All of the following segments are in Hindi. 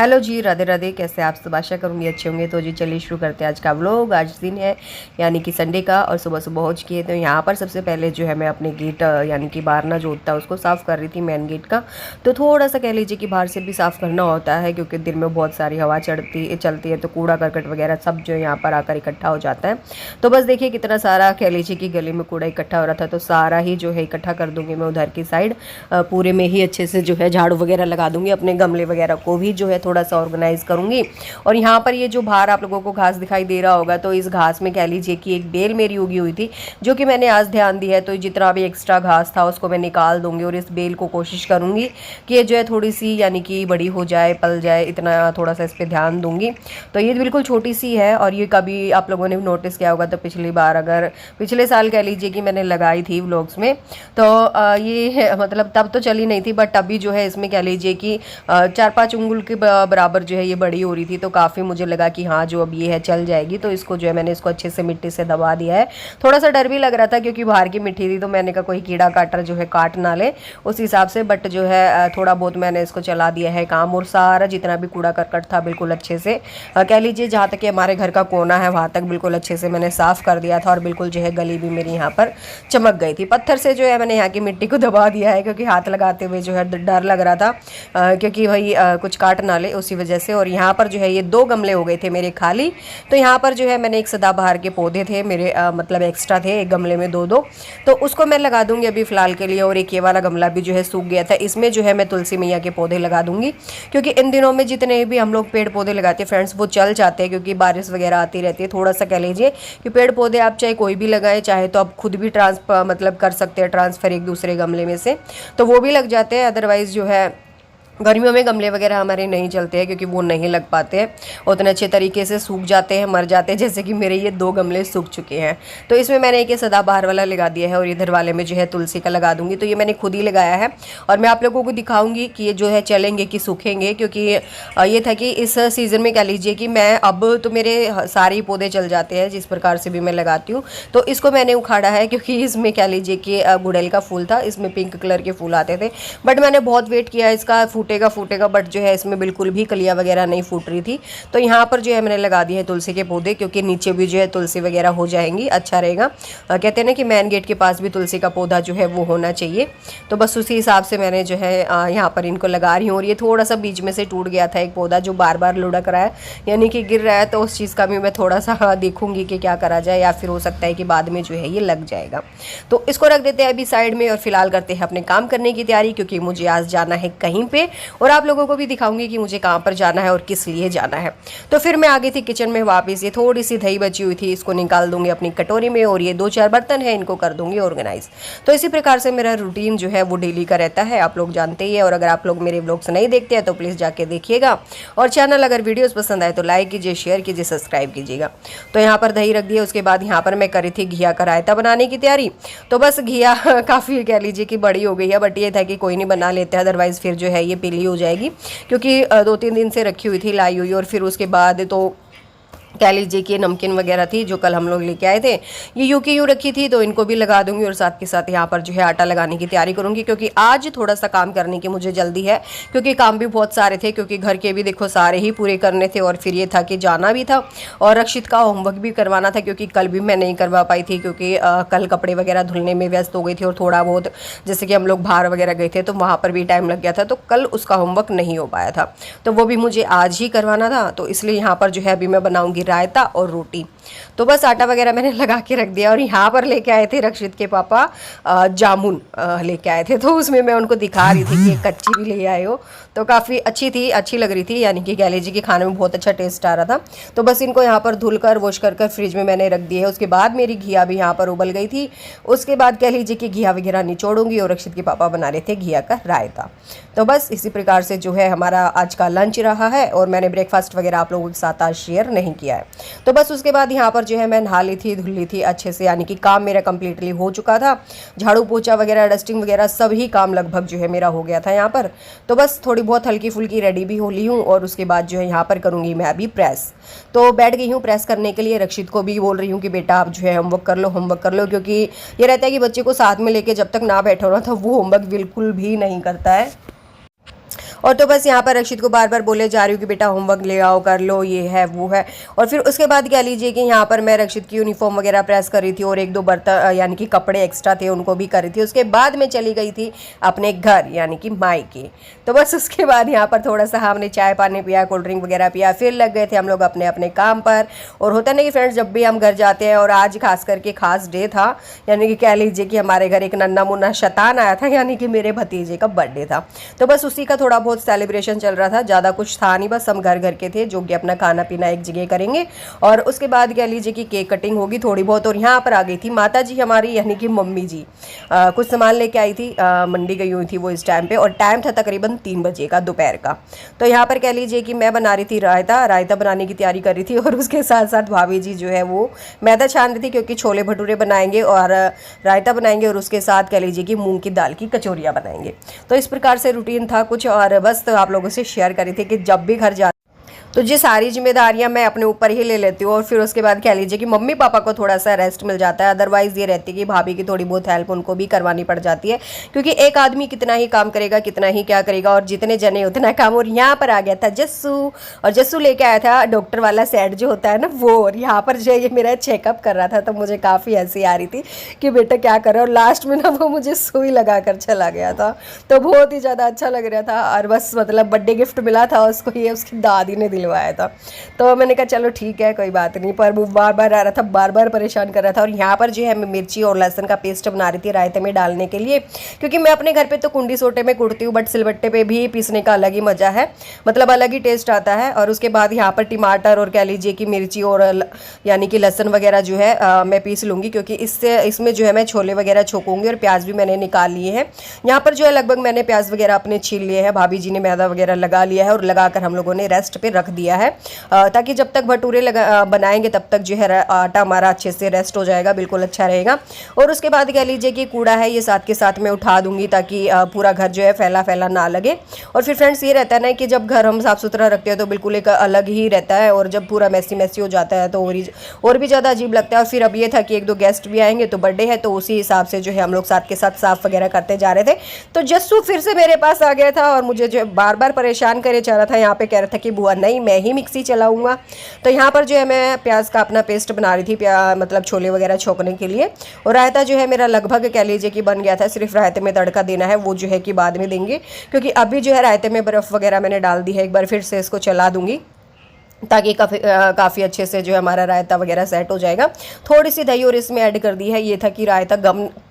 हेलो जी, राधे राधे। कैसे आप सब? आशा करूँगी अच्छे होंगे। तो जी चलिए शुरू करते हैं आज का व्लॉग। आज दिन है यानी कि संडे का, और सुबह सुबह पहुँच किए। तो यहाँ पर सबसे पहले जो है मैं अपने गेट यानी कि बाहर ना जो होता है उसको साफ़ कर रही थी, मेन गेट का। तो थोड़ा सा कह लीजिए कि बाहर से भी साफ़ करना होता है, क्योंकि दिन में बहुत सारी हवा चलती है, तो कूड़ा करकट वगैरह सब जो यहाँ पर आकर इकट्ठा हो जाता है। तो बस देखिए कितना सारा कह लीजिए कि गली में कूड़ा इकट्ठा हो रहा था, तो सारा ही जो है इकट्ठा कर दूँगी मैं उधर की साइड। पूरे में ही अच्छे से जो है झाड़ू वगैरह लगा दूँगी। अपने गमले वगैरह को भी जो है थोड़ा सा ऑर्गेनाइज करूंगी। और यहाँ पर ये जो बाहर आप लोगों को घास दिखाई दे रहा होगा, तो इस घास में कह लीजिए कि एक बेल मेरी उगी हुई थी, जो कि मैंने आज ध्यान दिया है। तो जितना भी एक्स्ट्रा घास था उसको मैं निकाल दूंगी, और इस बेल को कोशिश करूंगी कि ये जो है थोड़ी सी यानी कि बड़ी हो जाए, पल जाए, इतना थोड़ा सा इस पर ध्यान दूंगी। तो ये बिल्कुल छोटी सी है, और ये कभी आप लोगों ने नोटिस किया होगा तो पिछली बार, अगर पिछले साल कह लीजिए कि मैंने लगाई थी व्लॉग्स में, तो ये मतलब तब तो चली नहीं थी, बट अभी जो है इसमें कह लीजिए कि 4-5 उंगल के बराबर जो है ये बड़ी हो रही थी। तो काफ़ी मुझे लगा कि हाँ जो अब ये है चल जाएगी। तो इसको जो है मैंने इसको अच्छे से मिट्टी से दबा दिया है। थोड़ा सा डर भी लग रहा था, क्योंकि बाहर की मिट्टी थी, तो मैंने कहा कोई कीड़ा काटर जो है काट ना ले उस हिसाब से। बट जो है थोड़ा बहुत मैंने इसको चला दिया है काम, और सारा जितना भी कूड़ा करकट था बिल्कुल अच्छे से कह लीजिए जहाँ तक कि हमारे घर का कोना है वहाँ तक बिल्कुल अच्छे से मैंने साफ़ कर दिया था। और बिल्कुल जो है गली भी मेरी यहाँ पर चमक गई थी। पत्थर से जो है मैंने यहाँ की मिट्टी को दबा दिया है, क्योंकि हाथ लगाते हुए जो है डर लग रहा था, क्योंकि भाई कुछ काट ना ले उसी वजह से। और यहाँ पर जो है ये 2 गमले हो गए थे मेरे खाली। तो यहाँ पर जो है मैंने एक सदाबहार के पौधे थे मेरे, मतलब एक्स्ट्रा थे एक गमले में 2-2, तो उसको मैं लगा दूंगी अभी फ़िलहाल के लिए। और एक ये वाला गमला भी जो है सूख गया था, इसमें जो है मैं तुलसी मैया के पौधे लगा दूंगी, क्योंकि इन दिनों में जितने भी हम लोग पेड़ पौधे लगाते हैं फ्रेंड्स, वो चल जाते हैं, क्योंकि बारिश वगैरह आती रहती है। थोड़ा सा कह लीजिए कि पेड़ पौधे आप चाहे कोई भी लगाएं, चाहे तो आप खुद भी मतलब कर सकते हैं ट्रांसफ़र एक दूसरे गमले में से, तो वो भी लग जाते हैं। अदरवाइज़ जो है गर्मियों में गमले वगैरह हमारे नहीं चलते हैं, क्योंकि वो नहीं लग पाते हैं, उतने अच्छे तरीके से सूख जाते हैं, मर जाते हैं। जैसे कि मेरे ये 2 गमले सूख चुके हैं। तो इसमें मैंने एक सदाबहार वाला लगा दिया है, और इधर वाले में जो है तुलसी का लगा दूंगी। तो ये मैंने खुद ही लगाया है, और मैं आप लोगों को दिखाऊंगी कि ये जो है चलेंगे कि सूखेंगे, क्योंकि ये था कि इस सीज़न में कह लीजिए कि मैं अब तो मेरे सारे ही पौधे चल जाते हैं जिस प्रकार से भी मैं लगाती हूँ। तो इसको मैंने उखाड़ा है, क्योंकि इसमें कह लीजिए कि गुड़ैल का फूल था, इसमें पिंक कलर के फूल आते थे, बट मैंने बहुत वेट किया इसका फूटेगा, बट जो है इसमें बिल्कुल भी कलियां वगैरह नहीं फूट रही थी। तो यहाँ पर जो है मैंने लगा दिए है तुलसी के पौधे, क्योंकि नीचे भी जो है तुलसी वगैरह हो जाएंगी, अच्छा रहेगा। कहते हैं ना कि मेन गेट के पास भी तुलसी का पौधा जो है वो होना चाहिए। तो बस उसी हिसाब से मैंने जो है यहाँ पर इनको लगा रही हूँ। और ये थोड़ा सा बीच में से टूट गया था एक पौधा, जो बार बार लुढ़क रहा है यानी कि गिर रहा है, तो उस चीज़ का भी मैं थोड़ा सा देखूंगी कि क्या करा जाए, या फिर हो सकता है कि बाद में जो है ये लग जाएगा। तो इसको रख देते हैं अभी साइड में, और फिलहाल करते हैं अपने काम करने की तैयारी, क्योंकि मुझे आज जाना है कहीं पे, और आप लोगों को भी दिखाऊंगी कि मुझे कहाँ पर जाना है और किस लिए जाना है। तो फिर मैं आ गई थी किचन में वापस। ये थोड़ी सी दही बची हुई थी, इसको निकाल दूंगी अपनी कटोरी में, और ये 2-4 बर्तन है, इनको कर दूंगी ऑर्गेनाइज। तो इसी प्रकार से मेरा रूटीन जो है वो डेली का रहता है, आप लोग जानते ही है। और अगर आप लोग मेरे व्लॉग्स नहीं देखते हैं तो प्लीज़ जाके देखिएगा, और चैनल अगर वीडियोज़ पसंद आए तो लाइक कीजिए, शेयर कीजिए, सब्सक्राइब कीजिएगा। तो यहाँ पर दही रख दिया, उसके बाद यहाँ पर मैं करी थी घिया का रायता बनाने की तैयारी। तो बस घिया काफ़ी कह लीजिए कि बड़ी हो गई है, बट ये था कि कोई नहीं बना लेते हैं, अदरवाइज़ फिर जो है ये पीली हो जाएगी, क्योंकि 2-3 दिन से रखी हुई थी लाई हुई। और फिर उसके बाद तो कह लीजिए कि नमकीन वगैरह थी जो कल हम लोग लेके आए थे, ये यूं की यूं रखी थी, तो इनको भी लगा दूंगी। और साथ के साथ यहाँ पर जो है आटा लगाने की तैयारी करूंगी, क्योंकि आज थोड़ा सा काम करने की मुझे जल्दी है, क्योंकि काम भी बहुत सारे थे, क्योंकि घर के भी देखो सारे ही पूरे करने थे, और फिर ये था कि जाना भी था, और रक्षित का होमवर्क भी करवाना था, क्योंकि कल भी मैं नहीं करवा पाई थी, क्योंकि कल कपड़े वगैरह धुलने में व्यस्त हो गई थी, और थोड़ा बहुत जैसे कि हम लोग बाहर वगैरह गए थे तो वहाँ पर भी टाइम लग गया था, तो कल उसका होमवर्क नहीं हो पाया था, तो वो भी मुझे आज ही करवाना था। तो इसलिए यहाँ पर जो है अभी मैं बनाऊँगी रायता और रोटी। तो बस आटा वगैरह मैंने लगा के रख दिया। और यहाँ पर लेके आए थे रक्षित के पापा जामुन लेके आए थे, तो उसमें मैं उनको दिखा रही थी कि कच्ची भी ले आए हो, तो काफ़ी अच्छी थी, अच्छी लग रही थी, यानी कि कह लीजिए कि खाने में बहुत अच्छा टेस्ट आ रहा था। तो बस इनको यहाँ पर धुल कर वॉश कर फ्रिज में मैंने रख दिए है। उसके बाद मेरी घिया भी यहाँ पर उबल गई थी। उसके बाद कह लीजिए कि घिया वगैरह निचोड़ूंगी, और रक्षित के पापा बना रहे थे घिया का रायता। तो बस इसी प्रकार से जो है हमारा आज का लंच रहा है, और मैंने ब्रेकफास्ट वगैरह आप लोगों के साथ आज शेयर नहीं किया है। तो बस उसके बाद यहाँ पर जो है मैं नहा ली थी, धुल ली थी अच्छे से, यानी कि काम मेरा कंप्लीटली हो चुका था। झाड़ू पोछा वगैरह, डस्टिंग वगैरह सभी काम लगभग जो है मेरा हो गया था यहाँ पर। तो बस थोड़ी बहुत हल्की फुल्की रेडी भी हो ली हूँ, और उसके बाद जो है यहाँ पर करूँगी मैं अभी प्रेस। तो बैठ गई हूँ प्रेस करने के लिए। रक्षित को भी बोल रही हूँ कि बेटा आप जो है होमवर्क कर लो, क्योंकि ये रहता है कि बच्चे को साथ में लेके जब तक ना बैठो ना, तो वो होमवर्क बिल्कुल भी नहीं करता है। और तो बस यहाँ पर रक्षित को बार बार बोले जा रही हूँ कि बेटा होमवर्क ले आओ, कर लो, ये है वो है। और फिर उसके बाद कह लीजिए कि यहाँ पर मैं रक्षित की यूनिफॉर्म वगैरह प्रेस कर रही थी और एक दो बर्तन यानी कि कपड़े एक्स्ट्रा थे उनको भी कर रही थी। उसके बाद मैं चली गई थी अपने घर यानी कि मायके। तो बस उसके बाद यहाँ पर थोड़ा सा हमने चाय पानी पिया, कोल्ड ड्रिंक वगैरह पिया, फिर लग गए थे हम लोग अपने अपने काम पर। और होता नहीं फ्रेंड्स, जब भी हम घर जाते हैं, और आज खास करके खास डे था, यानी कि कह लीजिए कि हमारे घर एक नन्ना मुन्ना शैतान आया था, यानी कि मेरे भतीजे का बर्थडे था। तो बस उसी का थोड़ा बहुत सेलिब्रेशन चल रहा था, ज़्यादा कुछ था नहीं, बस हम घर घर के थे जो कि अपना खाना पीना एक जगह करेंगे और उसके बाद कह लीजिए कि केक कटिंग होगी थोड़ी बहुत। और यहाँ पर आ गई थी माता जी हमारी यानी कि मम्मी जी, कुछ सामान लेके आई थी, मंडी गई हुई थी वो इस टाइम पे, और टाइम था तकरीबन 3 बजे का दोपहर का। तो यहाँ पर कह लीजिए कि मैं बना रही थी रायता बनाने की तैयारी कर रही थी, और उसके साथ साथ भाभी जी जो है वो मैदा छान रही थी, क्योंकि छोले भटूरे बनाएंगे और रायता बनाएंगे, और उसके साथ कह लीजिए कि मूंग की दाल की कचौरियाँ बनाएंगे। तो इस प्रकार से रूटीन था कुछ, और बस तो आप लोगों से शेयर करी थी कि जब भी घर जा तो ये सारी जिम्मेदारियां मैं अपने ऊपर ही ले लेती हूँ। और फिर उसके बाद कह लीजिए कि मम्मी पापा को थोड़ा सा रेस्ट मिल जाता है, अदरवाइज़ ये रहती है कि भाभी की थोड़ी बहुत हेल्प उनको भी करवानी पड़ जाती है, क्योंकि एक आदमी कितना ही काम करेगा, कितना ही क्या करेगा, और जितने जने उतना काम। और यहाँ पर आ गया था जस्सू, और जस्सू लेके आया था डॉक्टर वाला सेट जो होता है ना वो, और यहाँ पर जो ये मेरा चेकअप कर रहा था। तो मुझे काफ़ी हंसी आ रही थी कि बेटा क्या कर रहा है, और लास्ट में ना वो मुझे सुई लगा कर चला गया था, तो बहुत ही ज़्यादा अच्छा लग रहा था। और बस मतलब बर्थडे गिफ्ट मिला था उसको, ये उसकी दादी ने दिलवाया था। तो मैंने कहा चलो ठीक है कोई बात नहीं, पर वो बार बार आ रहा था, बार बार परेशान कर रहा था। और यहाँ पर जो है मैं मिर्ची और लहसुन का पेस्ट बना रही थी रायते में डालने के लिए, क्योंकि मैं अपने घर पे तो कुंडी सोटे में कुटती हूँ, बट सिलबट्टे पे भी पीसने का अलग ही मज़ा है, मतलब अलग ही टेस्ट आता है। और उसके बाद यहाँ पर टमाटर और कह लीजिए कि मिर्ची और यानी कि लहसुन वगैरह जो है मैं पीस लूँगी, क्योंकि इसमें जो है मैं छोले वगैरह छोकूँगी। और प्याज भी मैंने निकाल लिए हैं यहाँ पर, जो है लगभग मैंने प्याज वगैरह अपने छील लिए हैं, भाभी जी ने मैदा वगैरह लगा लिया है, और लगाकर हम लोगों ने रेस्ट पे रख दिया है, ताकि जब तक भटूरे बनाएंगे तब तक जो है आटा हमारा अच्छे से रेस्ट हो जाएगा, बिल्कुल अच्छा रहेगा। और उसके बाद कह लीजिए कि कूड़ा है ये साथ के साथ मैं उठा दूंगी, ताकि पूरा घर जो है फैला फैला ना लगे। और फिर फ्रेंड्स ये रहता है ना कि जब घर हम साफ़ सुथरा रखते हैं तो बिल्कुल एक अलग ही रहता है, और जब पूरा मैसी मैसी हो जाता है तो और भी ज़्यादा अजीब लगता है। और फिर अब ये था कि एक दो गेस्ट भी आएंगे, तो बर्थडे है, तो उसी हिसाब से जो है हम लोग साथ के साथ साफ़ वगैरह करते जा रहे थे। तो जस्सू फिर से मेरे पास आ गया था, और मुझे जो बार बार परेशान करे जा रहा था। यहाँ पे कह रहा था कि बुआ नहीं, मैं ही मिक्सी चलाऊँगा। तो यहाँ पर जो है मैं प्याज का अपना पेस्ट बना रही थी, मतलब छोले वगैरह छोकने के लिए। और रायता जो है मेरा लगभग कह लीजिए कि बन गया था, सिर्फ रायते में तड़का देना है, वो जो है कि बाद में देंगे, क्योंकि अभी जो है रायते में बर्फ़ वगैरह मैंने डाल दी है। एक बार फिर से इसको चला दूंगी, ताकि काफ़ी अच्छे से जो है हमारा रायता वगैरह सेट हो जाएगा। थोड़ी सी दही और इसमें ऐड कर दी है, ये था कि रायता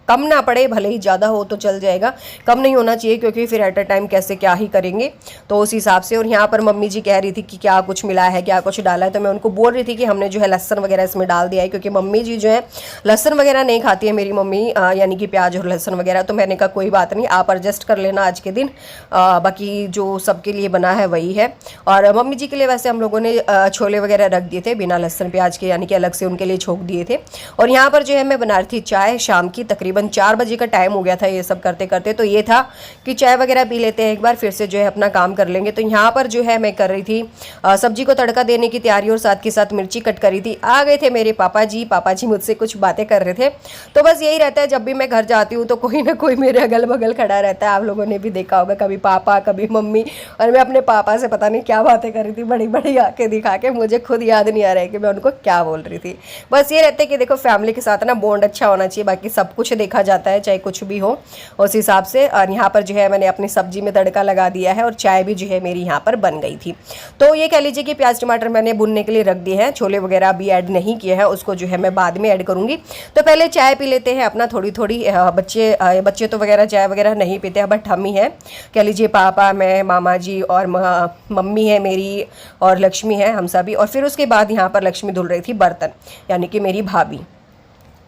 कम ना पड़े, भले ही ज़्यादा हो तो चल जाएगा, कम नहीं होना चाहिए, क्योंकि फिर एट अ टाइम कैसे क्या ही करेंगे, तो उस हिसाब से। और यहाँ पर मम्मी जी कह रही थी कि क्या कुछ मिला है, क्या कुछ डाला है, तो मैं उनको बोल रही थी कि हमने जो है लहसुन वगैरह इसमें डाल दिया है, क्योंकि मम्मी जी जो है लहसुन वगैरह नहीं खाती है मेरी मम्मी, यानी कि प्याज और लहसुन वगैरह। तो मैंने कहा कोई बात नहीं, आप एडजस्ट कर लेना आज के दिन, बाकी जो सबके लिए बना है वही है। और मम्मी जी के लिए वैसे हम लोगों ने छोले वगैरह रख दिए थे बिना लहसुन प्याज के, यानी कि अलग से उनके लिए छोक दिए थे। और यहाँ पर जो है मैं बना रही थी चाय, शाम की तकरीबन 4 बजे का टाइम हो गया था ये सब करते करते। तो ये था कि चाय वगैरह पी लेते हैं एक बार, फिर से जो है अपना काम कर लेंगे। तो यहाँ पर जो है मैं कर रही थी सब्जी को तड़का देने की तैयारी, और साथ के साथ मिर्ची कट करी थी। आ गए थे मेरे पापा जी मुझसे कुछ बातें कर रहे थे। तो बस यही रहता है, जब भी मैं घर जाती हूँ तो कोई ना कोई मेरे अगल बगल खड़ा रहता है। आप लोगों ने भी देखा होगा, कभी पापा कभी मम्मी, और मैं अपने पापा से पता नहीं क्या बातें कर रही थी, बड़ी बड़ी आंखें दिखा के, मुझे खुद याद नहीं आ रहा है कि मैं उनको क्या बोल रही थी। बस ये रहता है कि देखो फैमिली के साथ ना बॉन्ड अच्छा होना चाहिए, बाकी सब कुछ देखा जाता है चाहे कुछ भी हो उस हिसाब से। और यहाँ पर जो है मैंने अपनी सब्जी में तड़का लगा दिया है, और चाय भी जो है मेरी यहाँ पर बन गई थी। तो ये कह लीजिए कि प्याज टमाटर मैंने भुनने के लिए रख दिए हैं, छोले वगैरह अभी ऐड नहीं किए हैं, उसको जो है मैं बाद में ऐड करूँगी। तो पहले चाय पी लेते हैं अपना थोड़ी थोड़ी। बच्चे तो वगैरह चाय वगैरह नहीं पीते हैं, बट हम ही हैं, कह लीजिए पापा, मैं, मामा जी और मम्मी है मेरी, और लक्ष्मी है, हम सभी। और फिर उसके बाद यहाँ पर लक्ष्मी धुल रही थी बर्तन, यानी कि मेरी भाभी।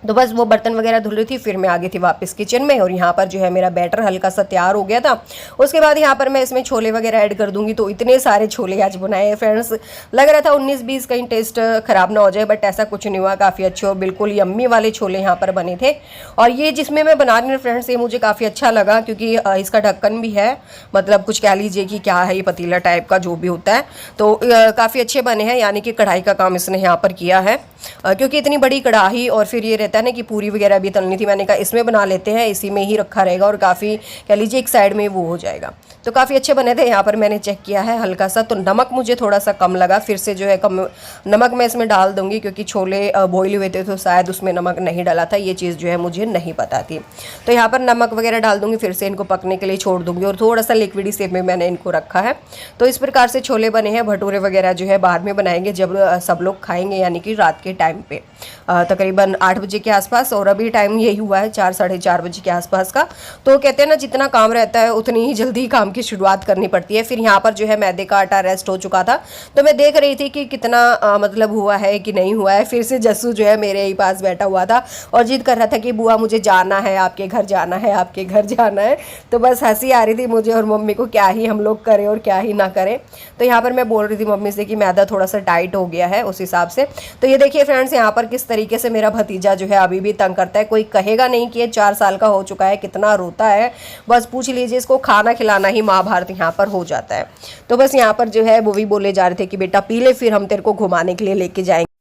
तो बस वो बर्तन वगैरह धुल रही थी, फिर मैं आ गई थी वापस किचन में। और यहाँ पर जो है मेरा बैटर हल्का सा तैयार हो गया था। उसके बाद यहाँ पर मैं इसमें छोले वगैरह ऐड कर दूंगी। तो इतने सारे छोले आज बनाए हैं फ्रेंड्स, लग रहा था 19-20 कहीं टेस्ट खराब ना हो जाए, बट ऐसा कुछ नहीं हुआ, काफ़ी अच्छे और बिल्कुल यम्मी वाले छोले यहाँ पर बने थे। और ये जिसमें मैं बना रही हूँ फ्रेंड्स, ये मुझे काफ़ी अच्छा लगा, क्योंकि इसका ढक्कन भी है, मतलब कुछ कह लीजिए कि क्या है, ये पतीला टाइप का जो भी होता है। तो काफ़ी अच्छे बने हैं, यानी कि कढ़ाई का काम इसने यहाँ पर किया है, क्योंकि इतनी बड़ी कढ़ाई, और फिर ये रहता है ना कि पूरी वगैरह भी तलनी थी। मैंने कहा इसमें बना लेते हैं, इसी में ही रखा रहेगा, और काफ़ी कह लीजिए एक साइड में वो हो जाएगा। तो काफ़ी अच्छे बने थे। यहाँ पर मैंने चेक किया है हल्का सा, तो नमक मुझे थोड़ा सा कम लगा, फिर से जो है कम नमक मैं इसमें डाल दूँगी, क्योंकि छोले बॉयल हुए थे तो शायद उसमें नमक नहीं डाला था, ये चीज़ जो है मुझे नहीं पता थी। तो यहाँ पर नमक वगैरह डाल दूँगी, फिर से इनको पकने के लिए छोड़ दूँगी, और थोड़ा सा लिक्विडी शेप में मैंने इनको रखा है। तो इस प्रकार से छोले बने हैं। भटूरे वगैरह जो है बाद में बनाएंगे जब सब लोग खाएंगे, यानी कि रात के टाइम पे तकरीबन 8 बजे के आसपास, और अभी टाइम यही हुआ है 4 साढ़े 4 बजे के आसपास का। तो कहते हैं ना, जितना काम रहता है उतनी ही जल्दी काम की शुरुआत करनी पड़ती है। फिर यहाँ पर जो है मैदे का आटा रेस्ट हो चुका था, तो मैं देख रही थी कि कितना मतलब हुआ है कि नहीं हुआ है। फिर से जस्सू जो है मेरे ही पास बैठा हुआ था और जिद कर रहा था कि बुआ मुझे जाना है, आपके घर जाना है, आपके घर जाना है। तो बस हंसी आ रही थी मुझे और मम्मी को, क्या ही हम लोग करें और क्या ही ना करें। तो यहाँ पर मैं बोल रही थी मम्मी से कि मैदा थोड़ा सा टाइट हो गया है उस हिसाब से। तो ये देखिए फ्रेंड्स, यहाँ पर किस तरीके से मेरा भतीजा जो है अभी भी तंग करता है। कोई कहेगा नहीं कि ये 4 साल का हो चुका है, कितना रोता है, बस पूछ लीजिए, इसको खाना खिलाना ही महाभारत यहाँ पर हो जाता है। तो बस यहाँ पर जो है वो भी बोले जा रहे थे कि बेटा पी ले, फिर हम तेरे को घुमाने के लिए लेके जाएंगे।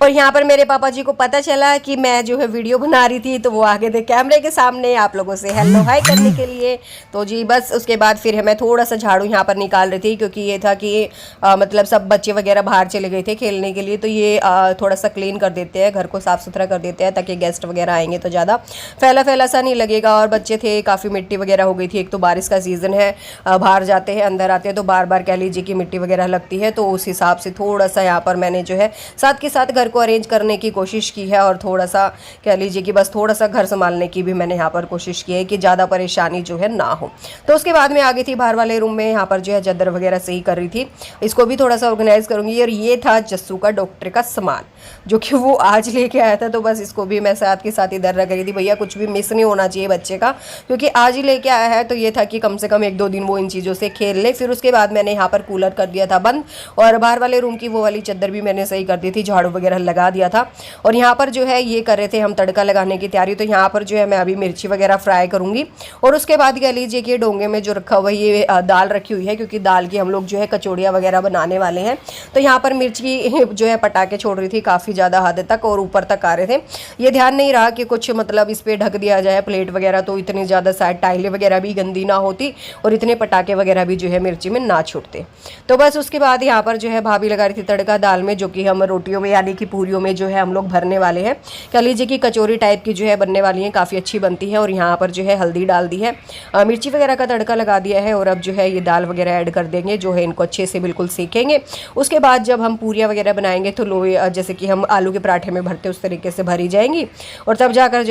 और यहाँ पर मेरे पापा जी को पता चला कि मैं जो है वीडियो बना रही थी, तो वो आगे थे कैमरे के सामने आप लोगों से हेलो हाय करने के लिए। तो जी बस उसके बाद फिर मैं थोड़ा सा झाड़ू यहाँ पर निकाल रही थी, क्योंकि ये था कि मतलब सब बच्चे वगैरह बाहर चले गए थे खेलने के लिए, तो ये थोड़ा सा क्लीन कर देते हैं, घर को साफ़ सुथरा कर देते हैं, ताकि गेस्ट वगैरह आएंगे तो ज़्यादा फैला फैला सा नहीं लगेगा। और बच्चे थे, काफ़ी मिट्टी वगैरह हो गई थी। एक तो बारिश का सीज़न है, बाहर जाते हैं अंदर आते हैं तो बार बार कह लीजिए कि मिट्टी वगैरह लगती है। तो उस हिसाब से थोड़ा सा यहाँ पर मैंने जो है साथ के साथ घर को अरेंज करने की कोशिश की है, और थोड़ा सा कह लीजिए कि बस थोड़ा सा घर संभालने की भी मैंने यहाँ पर कोशिश की है कि ज़्यादा परेशानी जो है ना हो। तो उसके बाद में आ गई थी बाहर वाले रूम में, यहाँ पर जो है चादर वगैरह सही कर रही थी, इसको भी थोड़ा सा ऑर्गेनाइज करूँगी। और ये था जस्सू का डॉक्टर का सामान, जो कि वो आज लेके आया था, तो बस इसको भी मैं साथ के साथ इधर रख रही थी। भैया कुछ भी मिस नहीं होना चाहिए बच्चे का, क्योंकि आज ही लेके आया है, तो ये था कि कम से कम 1-2 दिन वो इन चीज़ों से खेल ले। फिर उसके बाद मैंने यहाँ पर कूलर कर दिया था बंद, और बाहर वाले रूम की वो वाली चादर भी मैंने सही कर दी थी, झाड़ू वगैरह लगा दिया था। और यहाँ पर जो है ये कर रहे थे हम तड़का लगाने की तैयारी। तो यहाँ पर जो है मैं अभी मिर्ची वगैरह फ्राई करूँगी, और उसके बाद कह लीजिए कि डोंगे में जो रखा हुआ ये दाल रखी हुई है, क्योंकि दाल की हम लोग जो है कचौड़ियाँ वगैरह बनाने वाले हैं। तो यहाँ पर मिर्च की जो है पटाखे छोड़ रही थी काफ़ी ज़्यादा हद तक, और ऊपर तक आ रहे थे। ये ध्यान नहीं रहा कि कुछ मतलब इस पर ढक दिया जाए प्लेट वगैरह, तो इतनी ज़्यादा शायद टाइलें वगैरह भी गंदी ना होती और इतने पटाखे वगैरह भी जो है मिर्ची में ना छूटते। तो बस उसके बाद यहाँ पर जो है भाभी लगा रही थी तड़का दाल में, जो कि हम रोटियों में यानी कि पूरियों में जो है हम लोग भरने वाले हैं। कह लीजिए कि कचौरी टाइप की जो है बनने वाली है, काफ़ी अच्छी बनती है। और यहाँ पर जो है हल्दी डाल दी है, मिर्ची वगैरह का तड़का लगा दिया है, और अब जो है ये दाल वगैरह ऐड कर देंगे, जो है इनको अच्छे से बिल्कुल सेकेंगे। उसके बाद जब हम पूरियाँ वगैरह बनाएंगे तो लोहे जैसे कि हम आलू के पराठे में भरते उस तरीके से भरी जाएंगी, और तब जाकर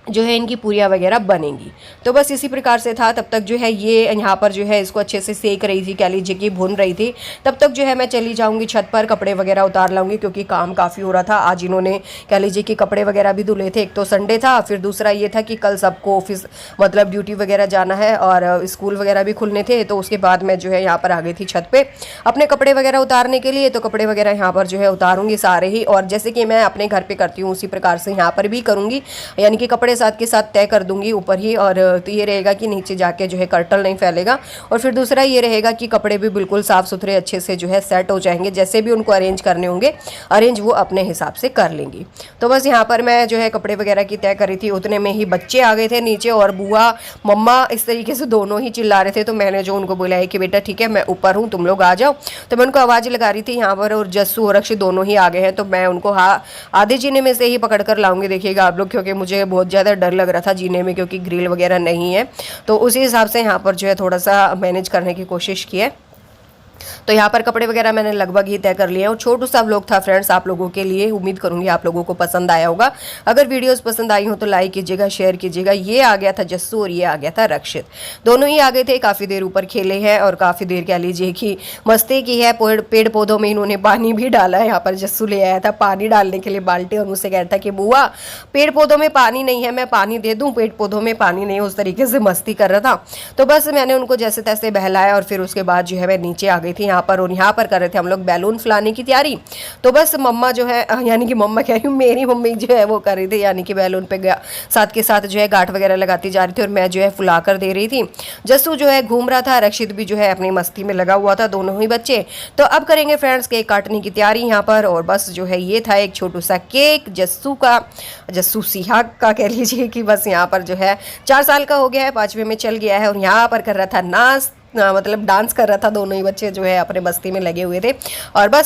जो है इनकी पूरियाँ वगैरह बनेंगी। तो बस इसी प्रकार से था। तब तक जो है ये यहाँ पर जो है इसको अच्छे से सेक रही थी, कह लीजिए कि भून रही थी। तब तक जो है मैं चली जाऊँगी छत पर, कपड़े वगैरह उतार लाऊंगी, क्योंकि काम काफ़ी हो रहा था। आज इन्होंने कह लीजिए कि कपड़े वगैरह भी धुले थे। एक तो संडे था, फिर दूसरा ये था कि कल सबको ऑफिस मतलब ड्यूटी वगैरह जाना है, और स्कूल वगैरह भी खुलने थे। तो उसके बाद मैं जो है यहाँ पर आ गई थी छत पर अपने कपड़े वगैरह उतारने के लिए। तो कपड़े वगैरह यहाँ पर जो है उतारूँगी सारे ही, और जैसे कि मैं अपने घर पर करती हूँ उसी प्रकार से यहाँ पर भी करूँगी, यानी कि कपड़े साथ के साथ तय कर दूंगी ऊपर ही। और तो ये रहेगा कि नीचे जाके जो है कर्टल नहीं फैलेगा, और फिर दूसरा ये रहेगा कि कपड़े भी बिल्कुल साफ सुथरे अच्छे से जो है सेट हो जाएंगे। जैसे भी उनको अरेंज करने होंगे, अरेंज वो अपने हिसाब से कर लेंगी। तो बस यहाँ पर मैं जो है कपड़े वगैरह की तय करी थी, उतने में ही बच्चे आ गए थे नीचे, और बुआ मम्मा इस तरीके से दोनों ही चिल्ला रहे थे। तो मैंने जो उनको बोला है कि बेटा ठीक है मैं ऊपर हूँ, तुम लोग आ जाओ। तो मैं उनको आवाज़ लगा रही थी यहाँ पर, और जस्सू और अक्षय दोनों ही आ गए हैं। तो मैं उनको आधे जीने में से ही पकड़ कर लाऊंगी, देखिएगा आप लोग, क्योंकि मुझे बहुत ज़्यादा डर लग रहा था जीने में, क्योंकि ग्रिल वगैरह नहीं है। तो उसी हिसाब से यहाँ पर जो है थोड़ा सा मैनेज करने की कोशिश की है। तो यहाँ पर कपड़े वगैरह मैंने लगभग ही तय कर लिए हैं, और छोटू सा व्लॉग था फ्रेंड्स आप लोगों के लिए। उम्मीद करूँगी आप लोगों को पसंद आया होगा। अगर वीडियोस पसंद आई हो तो लाइक कीजिएगा, शेयर कीजिएगा। ये आ गया था जस्सू और ये आ गया था रक्षित, दोनों ही आ गए थे। काफ़ी देर ऊपर खेले हैं और काफ़ी देर कह लीजिए कि मस्ती की है। पेड़ पौधों में इन्होंने पानी भी डाला है। यहाँ पर जस्सू ले आया था पानी डालने के लिए बाल्टी, और मुझसे कह रहा था कि बुआ पेड़ पौधों में पानी नहीं है, मैं पानी दे दूँ, पेड़ पौधों में पानी नहीं है, उस तरीके से मस्ती कर रहा था। तो बस मैंने उनको जैसे तैसे बहलाया, और फिर उसके बाद जो है मैं नीचे आ गई थी यहाँ पर, और यहाँ पर कर रहे थे हम लोग बैलून फुलाने की तैयारी। तो बस मम्मा जो है, यानी कि मम्मा कह रही हूँ, मेरी मम्मी जो है वो कर रही थी, यानी कि बैलून पे साथ के साथ जो है गांठ वगैरह लगाती जा रही थी, और मैं जो है फुला कर दे रही थी। जस्सू जो है घूम रहा था, रक्षित भी जो है अपनी मस्ती में लगा हुआ था, दोनों ही बच्चे। तो अब करेंगे फ्रेंड्स केक काटने की तैयारी यहाँ पर। और बस जो है ये था एक छोटू सा केक जस्सू का, जस्सू सिहा का कह लीजिए कि बस यहाँ पर जो है 4 साल का हो गया है, 5वें में चल गया है, और यहाँ पर कर रहा था नाश्ता। मतलब डांस कर रहा था, दोनों ही बच्चे जो है अपने मस्ती में लगे हुए थे। और बस